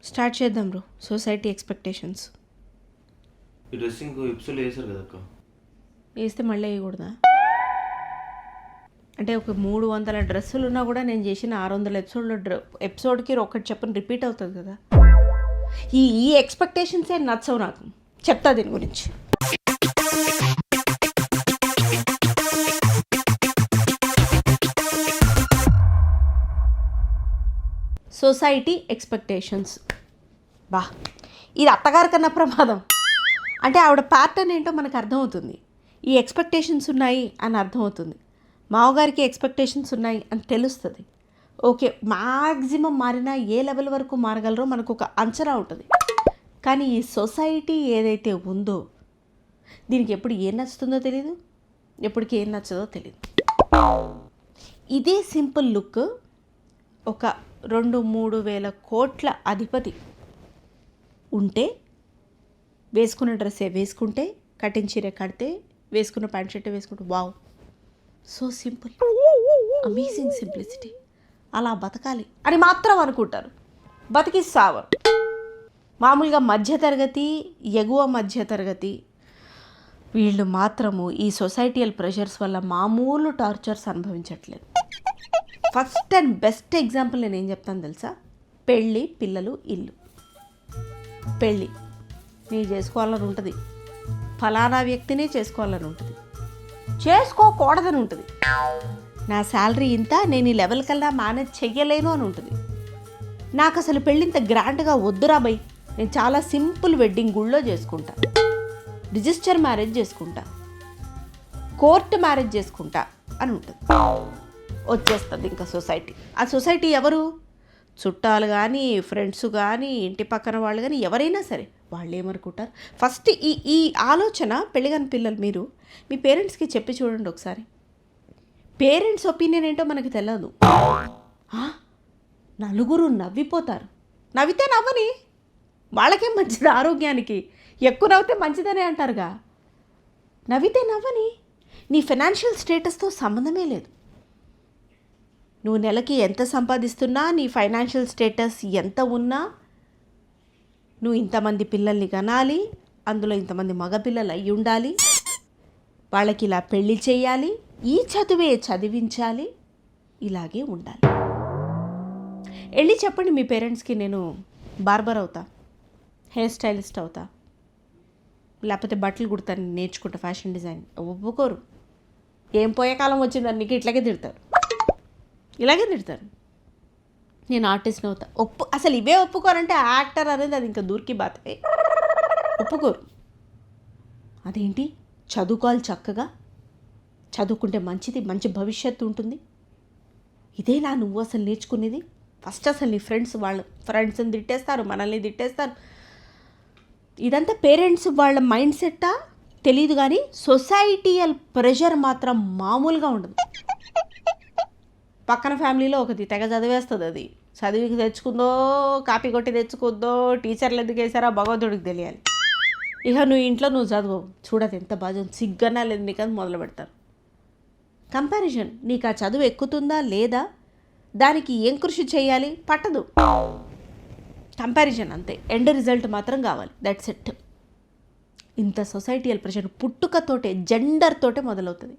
Start చేద్దాం bro. Society expectations ఈ dressing episode వేసారు కదా అక్క. వేస్తే మళ్ళీ వేయకూడదా? అంటే ఒక 300 డ్రెస్సులు ఉన్నా కూడా నేను చేసిన 600 ఎపిసోడ్కి ఒకటి చెప్పని రిపీట్ అవుతుంది కదా. ఈ ఎక్స్పెక్టేషన్సే నచ్చవు నాకు. చెప్తా దీని గురించి. Society expectations. బా, ఇది అత్తగారి కన్నా ప్రమాదం. అంటే ఆవిడ ప్యాటర్న్ ఏంటో మనకు అర్థమవుతుంది. ఈ ఎక్స్పెక్టేషన్స్ ఉన్నాయి అని అర్థమవుతుంది. మావగారికి ఎక్స్పెక్టేషన్స్ ఉన్నాయి అని తెలుస్తుంది. ఓకే, మ్యాక్సిమం మారినా ఏ లెవెల్ వరకు మారగలరో మనకు ఒక అంచనా ఉంటుంది. కానీ ఈ సొసైటీ ఏదైతే ఉందో దీనికి ఎప్పుడు ఏం నచ్చుతుందో తెలియదు, ఎప్పటికీ ఏం నచ్చదో తెలియదు. ఇదే సింపుల్ లుక్ ఒక 2-3 వేల కోట్ల అధిపతి ఉంటే వేసుకున్న డ్రెస్సే వేసుకుంటే, కటింగ్ చీర కడితే, వేసుకున్న ప్యాంట్ షర్ట్ వేసుకుంటే, wow, so simple, amazing simplicity, అలా బతకాలి అని మాత్రం అనుకుంటారు. బతికి సావరు. మామూలుగా మధ్యతరగతి, ఎగువ మధ్యతరగతి వీళ్ళు మాత్రము ఈ సొసైటీయల్ ప్రెషర్స్ వల్ల మామూలు టార్చర్స్ అనుభవించట్లేదు. ఫస్ట్ అండ్ బెస్ట్ ఎగ్జాంపుల్ నేను ఏం చెప్తాను తెలుసా? పెళ్ళి, పిల్లలు, ఇల్లు. పెళ్ళి నీ చేసుకోవాలని ఉంటుంది, ఫలానా వ్యక్తిని చేసుకోవాలని ఉంటుంది, చేసుకోకూడదని ఉంటుంది. నా శాలరీ ఇంత, నేను ఈ లెవెల్ కల్లా మేనేజ్ చెయ్యలేను అని ఉంటుంది. నాకు అసలు పెళ్ళింత గ్రాండ్గా వద్దురా బై, నేను చాలా సింపుల్ వెడ్డింగ్ గుళ్ళో చేసుకుంటా, రిజిస్టర్ మ్యారేజ్ చేసుకుంటా, కోర్టు మ్యారేజ్ చేసుకుంటా అని ఉంటుంది. వచ్చేస్తుంది ఇంకా సొసైటీ. ఆ సొసైటీ ఎవరు? చుట్టాలు కానీ, ఫ్రెండ్స్ కానీ, ఇంటి పక్కన వాళ్ళు కానీ, ఎవరైనా సరే వాళ్ళు ఏమనుకుంటారు? ఫస్ట్ ఈ ఆలోచన పెళ్ళిగాని పిల్లలు మీరు మీ పేరెంట్స్కి చెప్పి చూడండి ఒకసారి. పేరెంట్స్ ఒపీనియన్ ఏంటో మనకు తెలియదు. నలుగురు నవ్విపోతారు. నవ్వితే నవ్వని, వాళ్ళకేం మంచిది ఆరోగ్యానికి, ఎక్కువ నవ్వితే మంచిదనే అంటారుగా. నవ్వితే నవ్వని, నీ ఫైనాన్షియల్ స్టేటస్తో సంబంధమే లేదు. నువ్వు నెలకి ఎంత సంపాదిస్తున్నా, నీ ఫైనాన్షియల్ స్టేటస్ ఎంత ఉన్నా, నువ్వు ఇంతమంది పిల్లల్ని కనాలి, అందులో ఇంతమంది మగపిల్లలు అయి ఉండాలి, వాళ్ళకి ఇలా పెళ్లి చేయాలి, ఈ చదువే చదివించాలి, ఇలాగే ఉండాలి. వెళ్ళి చెప్పండి మీ పేరెంట్స్కి, నేను బార్బర్ అవుతా, హెయిర్ స్టైలిస్ట్ అవుతా, లేకపోతే బట్టలు కుడతాను, నేర్చుకుంటా, ఫ్యాషన్ డిజైన్. ఒప్పుకోరు. ఏం పోయే కాలం వచ్చిందని నీకు ఇట్లాగే తిడతారు, ఇలాగే తిడతారు. నేను ఆర్టిస్ట్ని అవుతా. అసలు ఇవే ఒప్పుకోరంటే యాక్టర్ అనేది అది ఇంకా దూరికి బాతే. ఒప్పుకోరు. అదేంటి, చదువుకోవాలి, చక్కగా చదువుకుంటే మంచిది, మంచి భవిష్యత్తు ఉంటుంది, ఇదేనా నువ్వు అసలు నేర్చుకునేది? ఫస్ట్ అసలు నీ వాళ్ళ ఫ్రెండ్స్ని తిట్టేస్తారు, మనల్ని తిట్టేస్తారు. ఇదంతా పేరెంట్స్ వాళ్ళ మైండ్ సెట్టా తెలియదు. కానీ సొసైటీయల్ ప్రెషర్ మాత్రం మామూలుగా ఉండదు. పక్కన ఫ్యామిలీలో ఒకటి తెగ చదివేస్తుంది, అది చదివికి తెచ్చుకుందో, కాపీ కొట్టి తెచ్చుకుందో, టీచర్లు ఎందుకు వేసారో భగవంతుడికి తెలియాలి. ఇక నువ్వు ఇంట్లో నువ్వు చదువు, చూడదు ఎంత బాగా సిగ్గన్నా లేదు నీకు అని మొదలు పెడతారు. కంపారిజన్, నీకు ఆ చదువు ఎక్కుతుందా లేదా, దానికి ఏం కృషి చేయాలి పట్టదు. కంపారిజన్ అంతే, ఎండ్ రిజల్ట్ మాత్రం కావాలి, దట్స్ ఇట్. ఇంత సొసైటీయల్ ప్రెషర్ పుట్టుకతోటే, జెండర్ తోటే మొదలవుతుంది.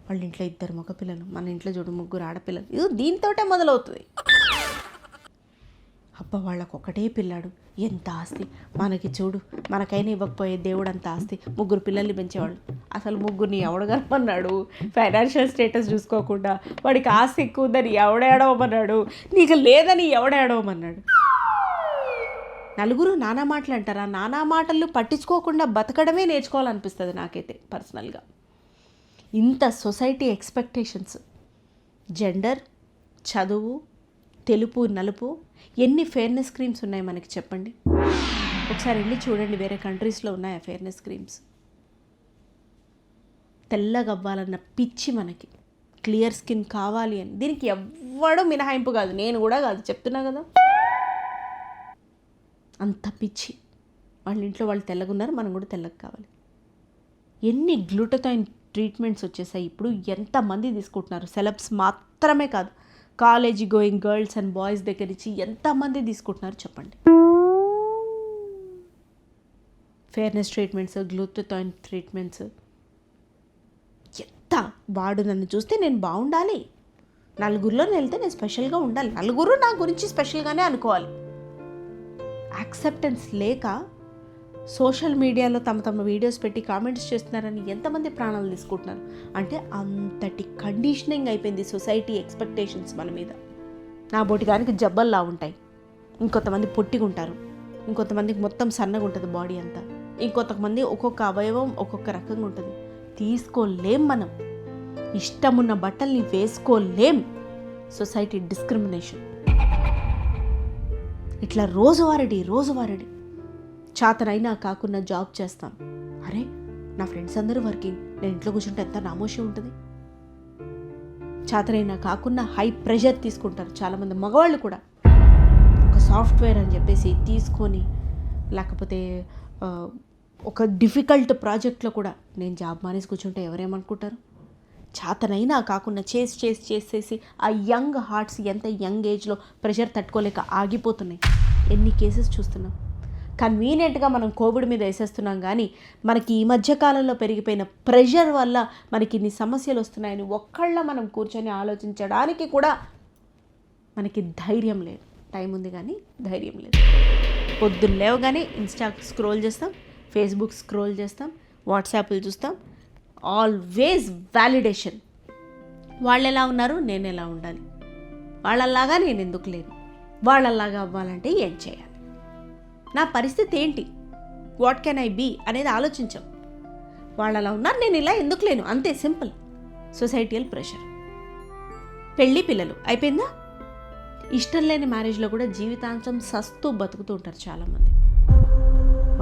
వాళ్ళ ఇంట్లో 2 మగపిల్లలు, మన ఇంట్లో చూడు 3 ఆడపిల్లలు, ఇది దీంతోటే మొదలవుతుంది. అబ్బా వాళ్ళకు ఒకటే పిల్లాడు, ఎంత ఆస్తి మనకి, చూడు మనకైనా ఇవ్వకపోయే దేవుడు అంత ఆస్తి, 3 పిల్లల్ని పెంచేవాళ్ళు. అసలు 3 ఎవడగలమన్నాడు? ఫైనాన్షియల్ స్టేటస్ చూసుకోకుండా వాడికి ఆస్తి ఎక్కువ ఉందని ఎవడేడవమన్నాడు? నీకు లేదని ఎవడేడవమన్నాడు? నలుగురు నానా మాటలు అంటారా? నానా మాటలు పట్టించుకోకుండా బతకడమే నేర్చుకోవాలనిపిస్తుంది నాకైతే పర్సనల్గా. ఇంత సొసైటీ ఎక్స్పెక్టేషన్స్, జెండర్, చదువు, తెలుపు నలుపు, ఎన్ని ఫెయిర్నెస్ క్రీమ్స్ ఉన్నాయి మనకి చెప్పండి ఒకసారి. వెళ్ళి చూడండి, వేరే కంట్రీస్లో ఉన్నాయి ఆ ఫెయిర్నెస్ క్రీమ్స్. తెల్లగవ్వాలన్న పిచ్చి మనకి, క్లియర్ స్కిన్ కావాలి అని. దీనికి ఎవ్వడూ మినహాయింపు కాదు, నేను కూడా కాదు, చెప్తున్నా కదా. అంత పిచ్చి. వాళ్ళ ఇంట్లో వాళ్ళు తెల్లగున్నారు, మనం కూడా తెల్లగా కావాలి. ఎన్ని గ్లూటథైన్ ట్రీట్మెంట్స్ వచ్చేసాయి. ఇప్పుడు ఎంతమంది తీసుకుంటున్నారు, సెలబ్స్ మాత్రమే కాదు, college going girls and boys దగ్గర నుంచి ఎంతమంది తీసుకుంటున్నారు చెప్పండి. Fairness treatments, glutathione treatments. ఎంత వాడు నన్ను చూస్తే నేను బాగుండాలి, నలుగురిలో వెళ్తే నేను స్పెషల్గా ఉండాలి, నలుగురు నా గురించి స్పెషల్గానే అనుకోవాలి. యాక్సెప్టెన్స్ లేక సోషల్ మీడియాలో తమ వీడియోస్ పెట్టి కామెంట్స్ చేస్తున్నారని ఎంతమంది ప్రాణాలు తీసుకుంటున్నారు. అంటే అంతటి కండిషనింగ్ అయిపోయింది సొసైటీ ఎక్స్పెక్టేషన్స్ మన మీద. నా బోటి దానికి జబ్బల్లా ఉంటాయి, ఇంకొంతమంది పొట్టిగా ఉంటారు, ఇంకొంతమందికి మొత్తం సన్నగా ఉంటుంది బాడీ అంతా, ఇంకొంతమంది ఒక్కొక్క అవయవం ఒక్కొక్క రకంగా ఉంటుంది. తీసుకోలేం, మనం ఇష్టమున్న బట్టల్ని వేసుకోలేం. సొసైటీ డిస్క్రిమినేషన్ ఇట్లా రోజువారీ చాతనైనా కాకుండా జాబ్ చేస్తాం. అరే నా ఫ్రెండ్స్ అందరూ వర్కింగ్, నేను ఇంట్లో కూర్చుంటే ఎంత నామోషి ఉంటుంది. చాతనైనా కాకుండా హై ప్రెషర్ తీసుకుంటారు చాలామంది మగవాళ్ళు కూడా. ఒక సాఫ్ట్వేర్ అని చెప్పేసి తీసుకొని, లేకపోతే ఒక డిఫికల్ట్ ప్రాజెక్ట్లో కూడా నేను జాబ్ మానేసి కూర్చుంటే ఎవరేమనుకుంటారు. చాతనైనా కాకుండా చేసేసి ఆ యంగ్ హార్ట్స్ ఎంత యంగ్ ఏజ్లో ప్రెషర్ తట్టుకోలేక ఆగిపోతున్నాయి. ఎన్ని కేసెస్ చూస్తున్నాం. కన్వీనియంట్గా మనం కోవిడ్ మీద వేసేస్తున్నాం, కానీ మనకి ఈ మధ్యకాలంలో పెరిగిపోయిన ప్రెషర్ వల్ల మనకి ఇన్ని సమస్యలు వస్తున్నాయని ఒక్కళ్ళ మనం కూర్చొని ఆలోచించడానికి కూడా మనకి ధైర్యం లేదు. టైం ఉంది కానీ ధైర్యం లేదు. పొద్దున్న లేవగానే ఇన్స్టా స్క్రోల్ చేస్తాం, ఫేస్బుక్ స్క్రోల్ చేస్తాం, వాట్సాప్లు చూస్తాం. Always validation. వాళ్ళు ఎలా ఉన్నారు, నేను ఎలా ఉండాలి, వాళ్ళలాగా నేను ఎందుకు లేను, వాళ్ళలాగా అవ్వాలంటే ఏం చేయాలి, నా పరిస్థితి ఏంటి, వాట్ కెన్ ఐ బీ అనేది ఆలోచించాం. వాళ్ళలా ఉన్నారు, నేను ఇలా ఎందుకు లేను, అంతే సింపుల్. Societal pressure. పెళ్ళి పిల్లలు అయిపోయిందా, ఇష్టం లేని మ్యారేజ్లో కూడా జీవితాంతం సస్తూ బతుకుతూ ఉంటారు చాలామంది.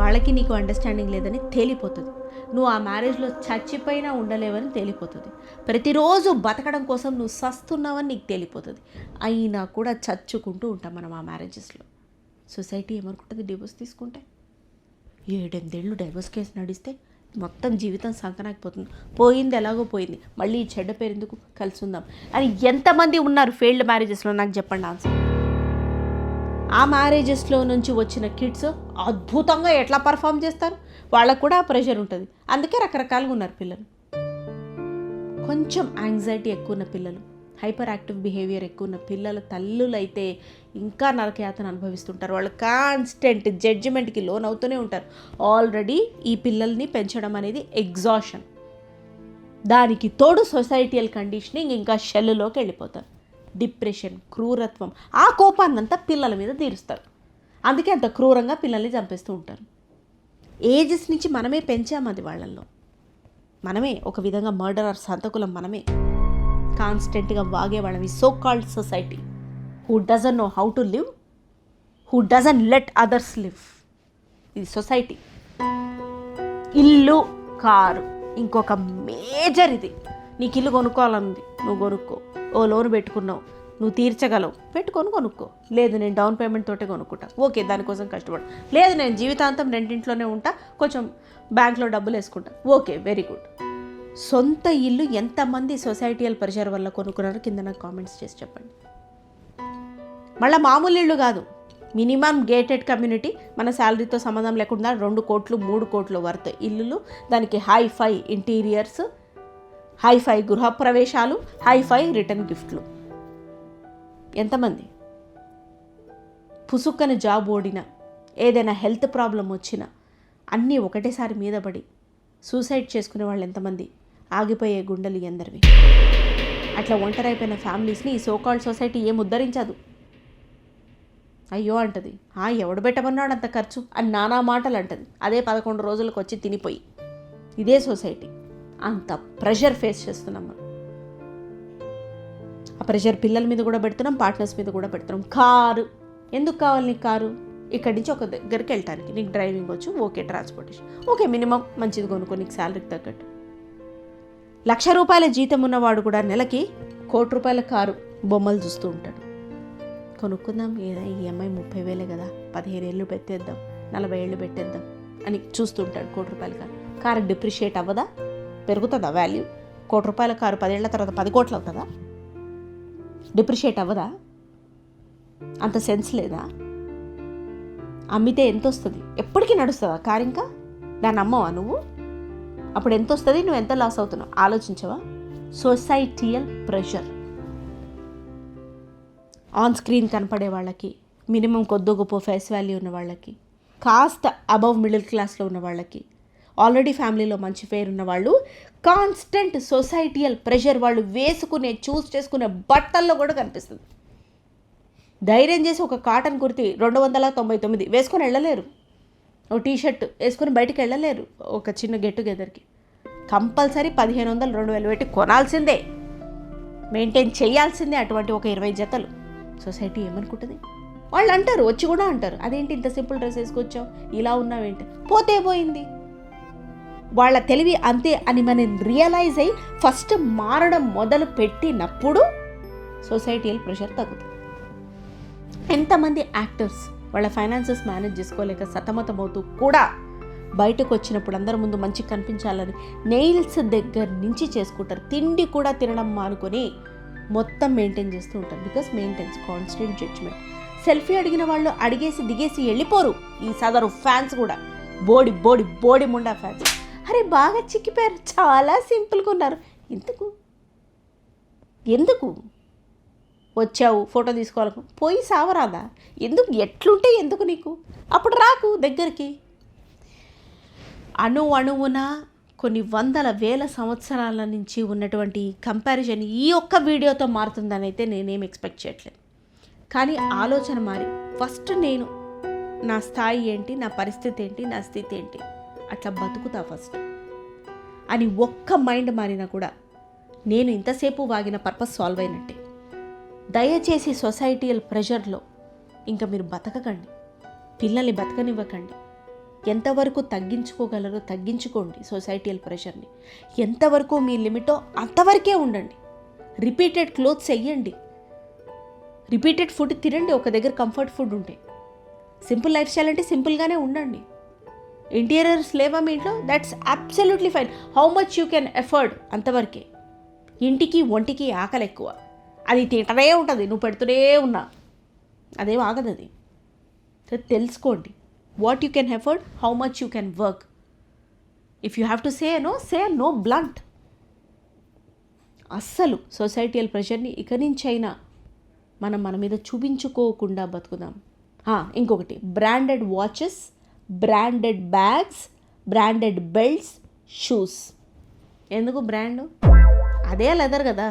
వాళ్ళకి నీకు అండర్స్టాండింగ్ లేదని తేలిపోతుంది. నువ్వు ఆ మ్యారేజ్లో చచ్చిపోయినా ఉండలేవని తేలిపోతుంది. ప్రతిరోజు బతకడం కోసం నువ్వు సస్తున్నావని నీకు తేలిపోతుంది. అయినా కూడా చచ్చుకుంటూ ఉంటాం మనం ఆ మ్యారేజెస్లో. సొసైటీ ఏమనుకుంటుంది, డివోర్స్ తీసుకుంటే 7-8 ఏళ్ళు డైవోర్స్ కేసు నడిస్తే మొత్తం జీవితం సంకనాకపోతుంది. పోయింది ఎలాగో పోయింది, మళ్ళీ ఈ చెడ్డ పేరు ఎందుకు, కలిసి ఉందాం అని ఎంతమంది ఉన్నారు ఫెయిల్డ్ మ్యారేజెస్లో, నాకు చెప్పండి ఆన్సర్. ఆ మ్యారేజెస్లో నుంచి వచ్చిన కిడ్స్ అద్భుతంగా ఎట్లా పర్ఫామ్ చేస్తారు, వాళ్ళకు కూడా ప్రెషర్ ఉంటుంది. అందుకే రకరకాలుగా ఉన్నారు పిల్లలు. కొంచెం యాంగ్జైటీ ఎక్కువ ఉన్న పిల్లలు, హైపర్ యాక్టివ్ బిహేవియర్ ఎక్కువ ఉన్న పిల్లల తల్లులు అయితే ఇంకా నరకయాతన అనుభవిస్తుంటారు. వాళ్ళు కాన్స్టెంట్ జడ్జిమెంట్కి లోన్ అవుతూనే ఉంటారు. ఆల్రెడీ ఈ పిల్లల్ని పెంచడం అనేది ఎగ్జాషన్. దానికి తోడు సొసైటియల్ కండిషనింగ్ ఇంకా షెల్లులోకి వెళ్ళిపోతారు. డిప్రెషన్, క్రూరత్వం, ఆ కోపాన్నంతా పిల్లల మీద తీరుస్తారు. అందుకే అంత క్రూరంగా పిల్లల్ని చంపేస్తూ ఉంటారు. ఏజెస్ నుంచి మనమే పెంచాము అది వాళ్ళల్లో. మనమే ఒక విధంగా మర్డరర్, సంతకులం మనమే. కాన్స్టెంట్గా వాగేవాళ్ళం ఈ so called society. Who doesn't know how to live, who doesn't let others live. ఇది సొసైటీ. ఇల్లు, కారు ఇంకొక మేజర్. ఇది నీకు ఇల్లు కొనుక్కోవాలనుంది, నువ్వు కొనుక్కో. ఓ లోన్ పెట్టుకున్నావు, నువ్వు తీర్చగలవు, కొనుక్కో. లేదు నేను డౌన్ పేమెంట్ తోటే కొనుక్కుంటా, ఓకే దానికోసం కష్టపడు. లేదు నేను జీవితాంతం రెండింట్లోనే ఉంటా, కొంచెం బ్యాంక్లో డబ్బులు వేసుకుంటా, ఓకే వెరీ గుడ్. సొంత ఇల్లు ఎంతమంది సొసైటియల్ ప్రెషర్ వల్ల కొనుక్కున్నారో కింద నాకు కామెంట్స్ చేసి చెప్పండి. మళ్ళీ మామూలు ఇళ్ళు కాదు, మినిమం గేటెడ్ కమ్యూనిటీ, మన శాలరీతో సంబంధం లేకుండా 2 కోట్లు 3 కోట్లు వర్త్ ఇల్లులు, దానికి హైఫై ఇంటీరియర్స్, హైఫై గృహప్రవేశాలు, హైఫై రిటర్న్ గిఫ్ట్లు. ఎంతమంది పుసుక్కని జాబ్ ఓడినా, ఏదైనా హెల్త్ ప్రాబ్లం వచ్చినా అన్నీ ఒకటేసారి మీద పడి సూసైడ్ చేసుకునే వాళ్ళు ఎంతమంది, ఆగిపోయే గుండెలు ఎందరివి. అట్లా ఒంటరైపోయిన ఫ్యామిలీస్ని ఈ సోకాల్డ్ సొసైటీ ఏం ఉద్ధరించదు. అయ్యో అంటది, ఎవడు పెట్టమన్నాడు అంత ఖర్చు అని నానా మాటలు అంటది. అదే 11 రోజులకు వచ్చి తినిపోయి. ఇదే సొసైటీ. అంత ప్రెషర్ ఫేస్ చేస్తున్నాం మనం. ఆ ప్రెషర్ పిల్లల మీద కూడా పెడుతున్నాం, పార్ట్నర్స్ మీద కూడా పెడుతున్నాం. కారు ఎందుకు కావాలి నీకు కారు? ఇక్కడి నుంచి ఒక దగ్గరికి వెళ్ళటానికి. నీకు డ్రైవింగ్ వచ్చు, ఓకే ట్రాన్స్పోర్టేషన్, ఓకే మినిమం మంచిది కొనుక్కో నీకు శాలరీకి తగ్గట్టు. ₹1,00,000 జీతం ఉన్నవాడు కూడా నెలకి ₹1,00,00,000 కారు బొమ్మలు చూస్తూ ఉంటాడు. కొనుక్కుందాం, ఏదా ఈఎంఐ 30,000 కదా, 15 ఏళ్ళు పెట్టేద్దాం, 40 ఏళ్ళు పెట్టేద్దాం అని చూస్తుంటాడు. ₹1,00,00,000 కారు. కారు డిప్రిషియేట్ అవ్వదా? పెరుగుతుందా వాల్యూ? ₹1,00,00,000 కారు 10 ఏళ్ల తర్వాత 10 కోట్లు అవుతుందా? డిప్రిషియేట్ అవ్వదా? అంత సెన్స్ లేదా? అమ్మితే ఎంత వస్తుంది? ఎప్పటికీ నడుస్తుందా కారు? ఇంకా దాన్ని అమ్మవా నువ్వు? అప్పుడు ఎంత వస్తుంది? నువ్వు ఎంత లాస్ అవుతున్నావు ఆలోచించవా? Societal pressure. ఆన్ స్క్రీన్ కనపడే వాళ్ళకి, మినిమం కొద్దో గొప్ప ఫేస్ వాల్యూ ఉన్న వాళ్ళకి, కాస్త అబవ్ మిడిల్ క్లాస్లో ఉన్న వాళ్ళకి, ఆల్రెడీ ఫ్యామిలీలో మంచి పేరు ఉన్న వాళ్ళు, కాన్స్టెంట్ సొసైటియల్ ప్రెషర్ వాళ్ళు వేసుకునే చూస్ చేసుకునే బట్టల్లో కూడా కనిపిస్తుంది. ధైర్యం చేసి ఒక కాటన్ కుర్తీ 299 వేసుకొని వెళ్ళలేరు. ఓ టీషర్ట్ వేసుకొని బయటికి వెళ్ళలేరు. ఒక చిన్న గెట్ టుగెదర్కి కంపల్సరీ 1,500 2,000 పెట్టి కొనాల్సిందే, మెయింటైన్ చేయాల్సిందే అటువంటి ఒక 20 జతలు. సొసైటీ ఏమనుకుంటుంది? వాళ్ళు అంటారు, వచ్చి కూడా అంటారు, అదేంటి ఇంత సింపుల్ డ్రెస్ వేసుకొచ్చావు, ఇలా ఉన్నావేంటి, పోతే పోయింది. వాళ్ళ తెలివి అంతే అని మనం రియలైజ్ అయ్యి ఫస్ట్ మారడం మొదలు పెట్టినప్పుడు సొసైటియల్ ప్రెషర్ తగ్గుతుంది. ఎంతమంది యాక్టర్స్ వాళ్ళ ఫైనాన్సెస్ మేనేజ్ చేసుకోలేక సతమతమవుతూ కూడా బయటకు వచ్చినప్పుడు అందరి ముందు మంచి కనిపించాలని నెయిల్స్ దగ్గర నుంచి చేసుకుంటారు. తిండి కూడా తినడం మానుకొని మొత్తం మెయింటైన్ చేస్తూ ఉంటారు. Because maintenance, constant judgement. Selfie అడిగిన వాళ్ళు అడిగేసి దిగేసి వెళ్ళిపోరు. ఈ సదరు ఫ్యాన్స్ కూడా బోడి బోడి బోడి ముండా ఫ్యాన్స్. అరే బాగా చిక్కిపోయారు, చాలా సింపుల్గా ఉన్నారు. ఎందుకు వచ్చావు ఫోటో తీసుకోవాలి, పోయి సావరాదా? ఎందుకు? ఎట్లుంటే ఎందుకు నీకు? అప్పుడు రాకు దగ్గరికి. అణువున కొన్ని వందల వేల సంవత్సరాల నుంచి ఉన్నటువంటి కంపారిజన్ ఈ ఒక్క వీడియోతో మారుతుందని అయితే నేనేం ఎక్స్పెక్ట్ చేయట్లేదు. కానీ ఆలోచన మారి ఫస్ట్ నేను నా స్థాయి ఏంటి, నా పరిస్థితి ఏంటి, నా స్థితి ఏంటి, అట్లా బతుకుతా ఫస్ట్ అని ఒక్క మైండ్ మారినా కూడా నేను ఇంతసేపు వాగిన పర్పస్ సాల్వ్ అయినట్టే. దయచేసి సొసైటియల్ ప్రెషర్లో ఇంకా మీరు బతకకండి, పిల్లల్ని బతకనివ్వకండి. ఎంతవరకు తగ్గించుకోగలరో తగ్గించుకోండి సొసైటియల్ ప్రెషర్ని. ఎంతవరకు మీ లిమిటో అంతవరకే ఉండండి. రిపీటెడ్ క్లోత్స్ వెయ్యండి, రిపీటెడ్ ఫుడ్ తినండి. ఒక దగ్గర కంఫర్ట్ ఫుడ్ ఉంటే, సింపుల్ లైఫ్ స్టైల్ అంటే సింపుల్గానే ఉండండి. ఇంటీరియర్స్ లేవా మీ ఇంట్లో, that's absolutely fine. How much you can afford అంతవరకే. ఇంటికి ఒంటికి ఆకలి ఎక్కువ, అది తింటనే ఉంటుంది, నువ్వు పెడుతూనే ఉన్నా అదేం ఆగదు. అది తెలుసుకోండి. What you can afford, how much you can work. If you have to say no blunt. అస్సలు సొసైటియల్ ప్రెషర్ని ఇక నుంచైనా మన మీద చూపించుకోకుండా బతుకుదాం. ఇంకొకటి, branded watches, branded bags, branded belts, shoes. ఎందుకు బ్రాండ్? అదే లెదర్ కదా,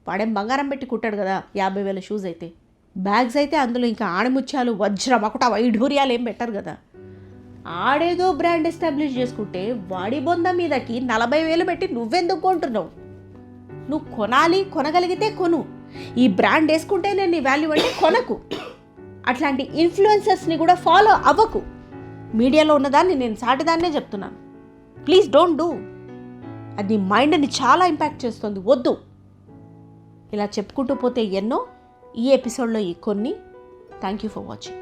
వాడేం బంగారం పెట్టి కుట్టాడు కదా 50,000 షూస్ అయితే. బ్యాగ్స్ అయితే అందులో ఇంకా ఆణిముత్యాలు, వజ్ర, మకుట, వైఢూర్యాలు ఏం పెట్టరు కదా. ఆడేదో బ్రాండ్ ఎస్టాబ్లిష్ చేసుకుంటే వాడి బొంద మీదకి 40,000 పెట్టి నువ్వెందుకు కొంటున్నావు? నువ్వు కొనాలి, కొనగలిగితే కొను. ఈ బ్రాండ్ వేసుకుంటే నేను నీ వాల్యూ అంటే కొనకు. అట్లాంటి ఇన్ఫ్లుయెన్సర్స్ని కూడా ఫాలో అవ్వకు. మీడియాలో ఉన్నదాన్ని నేను సాటిదాన్నే చెప్తున్నాను. Please don't do. అది మైండ్ని చాలా ఇంపాక్ట్ చేస్తుంది. వద్దు. ఇలా చెప్పుకుంటూ పోతే ఎన్నో, ఈ ఎపిసోడ్లో ఈ కొన్ని. Thank you for watching.